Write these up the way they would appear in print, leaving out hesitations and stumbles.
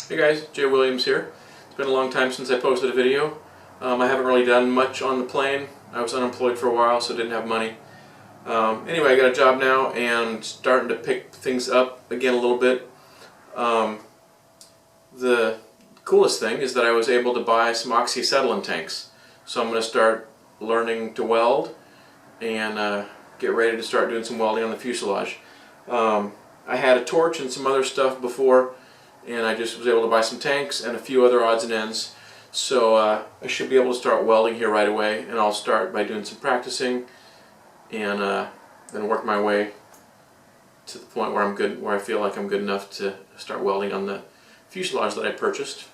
Hey guys, Jay Williams here. It's been a long time since I posted a video. I haven't really done much on the plane. I was unemployed for a while, so didn't have money. Anyway, I got a job now and starting to pick things up again a little bit. The coolest thing is that I was able to buy some oxyacetylene tanks. So I'm going to start learning to weld and get ready to start doing some welding on the fuselage. I had a torch and some other stuff before, and I just was able to buy some tanks and a few other odds and ends. So I should be able to start welding here right away, and I'll start by doing some practicing and then work my way to the point where I'm good, where I feel like I'm good enough to start welding on the fuselage that I purchased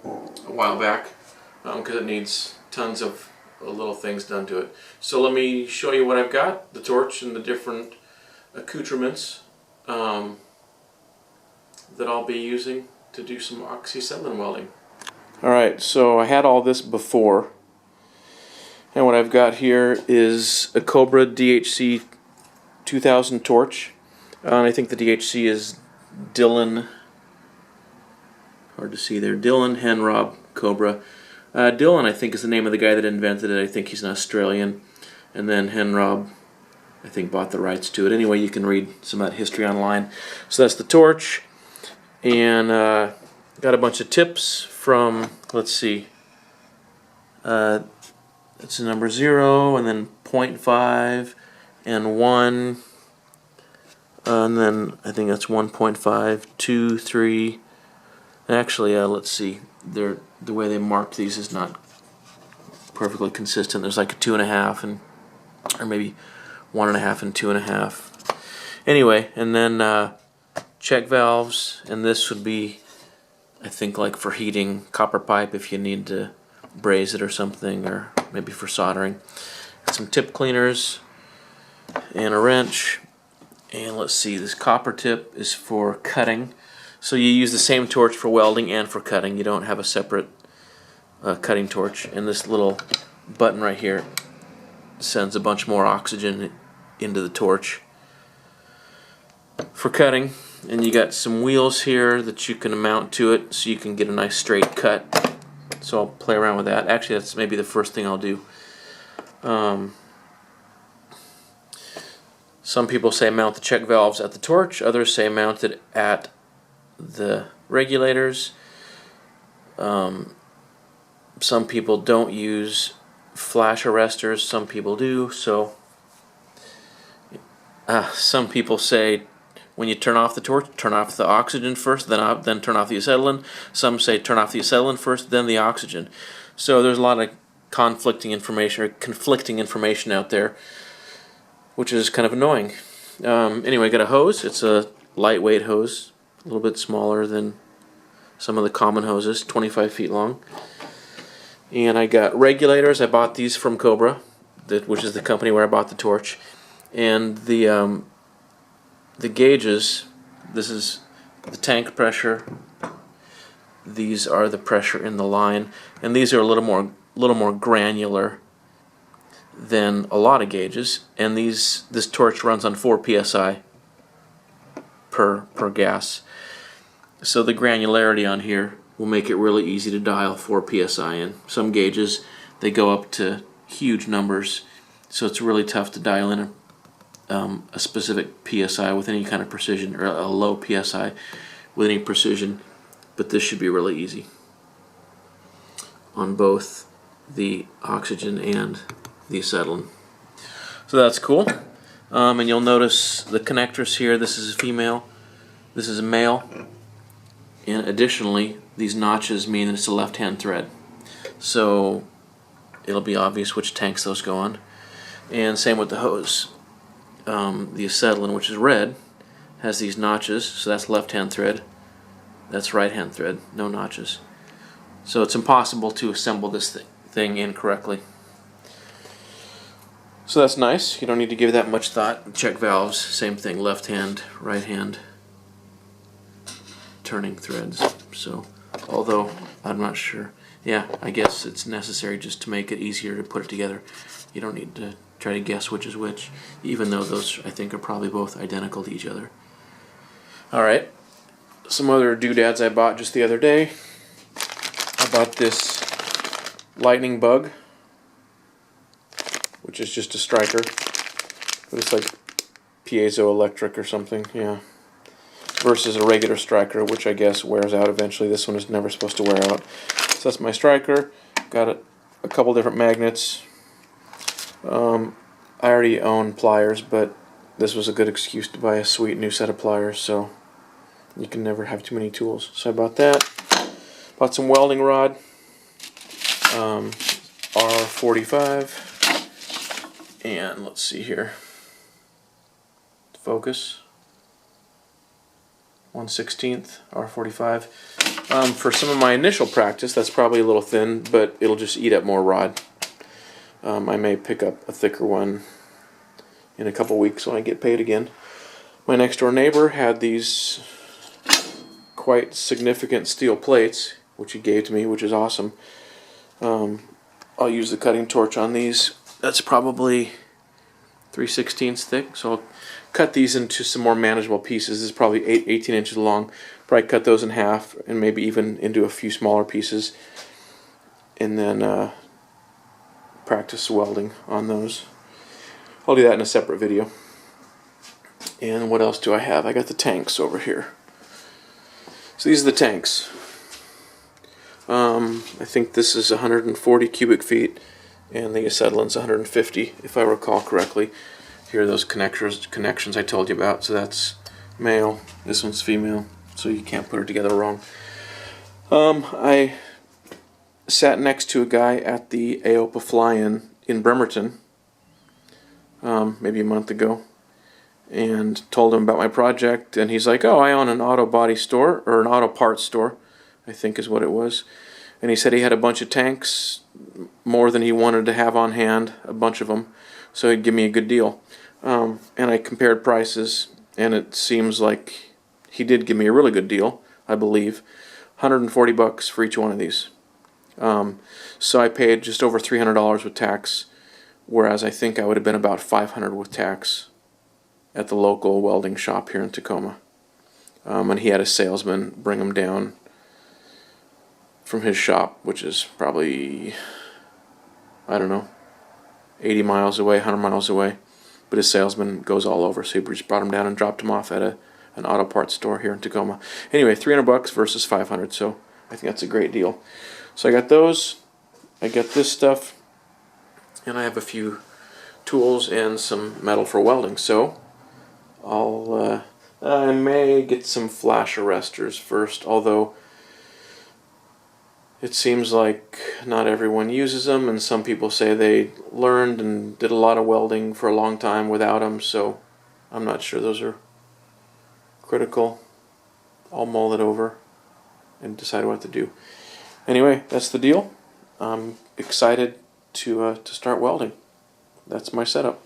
a while back, because it needs tons of little things done to it. So let me show you what I've got, the torch and the different accoutrements that I'll be using to do some oxyacetylene welding. Alright, so I had all this before, and what I've got here is a Cobra DHC 2000 torch, and I think the DHC is Dylan, hard to see there, Dylan Henrob Cobra. Dylan, I think, is the name of the guy that invented it. I think he's an Australian, and then Henrob, I think, bought the rights to it. Anyway, you can read some of that history online. So that's the torch, and got a bunch of tips from, let's see, it's a number 0, and then 0.5, and 1, and then I think that's 1.5, 2, 3, and actually, let's see, the way they marked these is not perfectly consistent. There's like a 2.5, and or maybe 1.5 and 2.5. Anyway, and then check valves, and this would be, I think, like for heating copper pipe if you need to braze it or something, or maybe for soldering. Some tip cleaners and a wrench, and let's see, this copper tip is for cutting. So you use the same torch for welding and for cutting. You don't have a separate cutting torch. And this little button right here sends a bunch more oxygen into the torch for cutting. And you got some wheels here that you can mount to it so you can get a nice straight cut. So I'll play around with that. Actually, that's maybe the first thing I'll do. Some people say mount the check valves at the torch. Others say mount it at the regulators. Some people don't use flash arresters. Some people do. So some people say when you turn off the torch, turn off the oxygen first, then turn off the acetylene. Some say turn off the acetylene first, then the oxygen. So there's a lot of conflicting information out there, which is kind of annoying. Anyway, I got a hose. It's a lightweight hose, a little bit smaller than some of the common hoses, 25 feet long. And I got regulators. I bought these from Cobra, which is the company where I bought the torch. And the gauges, this is the tank pressure. These are the pressure in the line, and these are a little more granular than a lot of gauges. And this torch runs on 4 psi per gas. So the granularity on here will make it really easy to dial 4 psi in. Some gauges, they go up to huge numbers, so it's really tough to dial in a specific psi with any kind of precision, or a low psi with any precision. But this should be really easy on both the oxygen and the acetylene. So that's cool. And you'll notice the connectors here. This is a female, this is a male, and additionally these notches mean that it's a left-hand thread, so it'll be obvious which tanks those go on. And same with the hose. The acetylene, which is red, has these notches, so that's left-hand thread. That's right-hand thread, no notches. So it's impossible to assemble this thing incorrectly. So that's nice. You don't need to give that much thought. Check valves, same thing, left hand, right hand, turning threads. So, although I'm not sure. Yeah, I guess it's necessary just to make it easier to put it together. You don't need to try to guess which is which, even though those, I think, are probably both identical to each other. Alright, some other doodads I bought just the other day. I bought this lightning bug, which is just a striker, but it's like piezoelectric or something, yeah. Versus a regular striker, which I guess wears out eventually. This one is never supposed to wear out. So that's my striker. Got a couple different magnets. I already own pliers, but this was a good excuse to buy a sweet new set of pliers, so you can never have too many tools. So I bought that. Bought some welding rod. R45. And let's see here. Focus. 1/16 R45. For some of my initial practice, that's probably a little thin, but it'll just eat up more rod. I may pick up a thicker one in a couple weeks when I get paid again. My next door neighbor had these quite significant steel plates, which he gave to me, which is awesome. I'll use the cutting torch on these. That's probably 3/16 thick, so I'll cut these into some more manageable pieces. This is probably 18 inches long. Probably cut those in half and maybe even into a few smaller pieces, and then practice welding on those. I'll do that in a separate video. And what else do I have? I got the tanks over here. So these are the tanks. I think this is 140 cubic feet and the acetylene's 150, if I recall correctly. Here are those connections I told you about. So that's male, this one's female, so you can't put her together wrong. I sat next to a guy at the AOPA fly-in in Bremerton maybe a month ago, and told him about my project, and he's like, oh, I own an auto body store, or an auto parts store, I think is what it was. And he said he had a bunch of tanks, more than he wanted to have on hand, a bunch of them, so he'd give me a good deal. And I compared prices, and it seems like he did give me a really good deal, I believe. $140 for each one of these. So I paid just over $300 with tax, whereas I think I would have been about $500 with tax at the local welding shop here in Tacoma. And he had a salesman bring them down from his shop, which is probably, I don't know, 80 miles away, 100 miles away. But his salesman goes all over, so he just brought him down and dropped him off at an auto parts store here in Tacoma. Anyway, $300 versus $500, so I think that's a great deal. So I got those, I got this stuff, and I have a few tools and some metal for welding. So I may get some flash arresters first, although it seems like not everyone uses them, and some people say they learned and did a lot of welding for a long time without them, so I'm not sure those are critical. I'll mull it over and decide what to do. Anyway, that's the deal. I'm excited to start welding. That's my setup.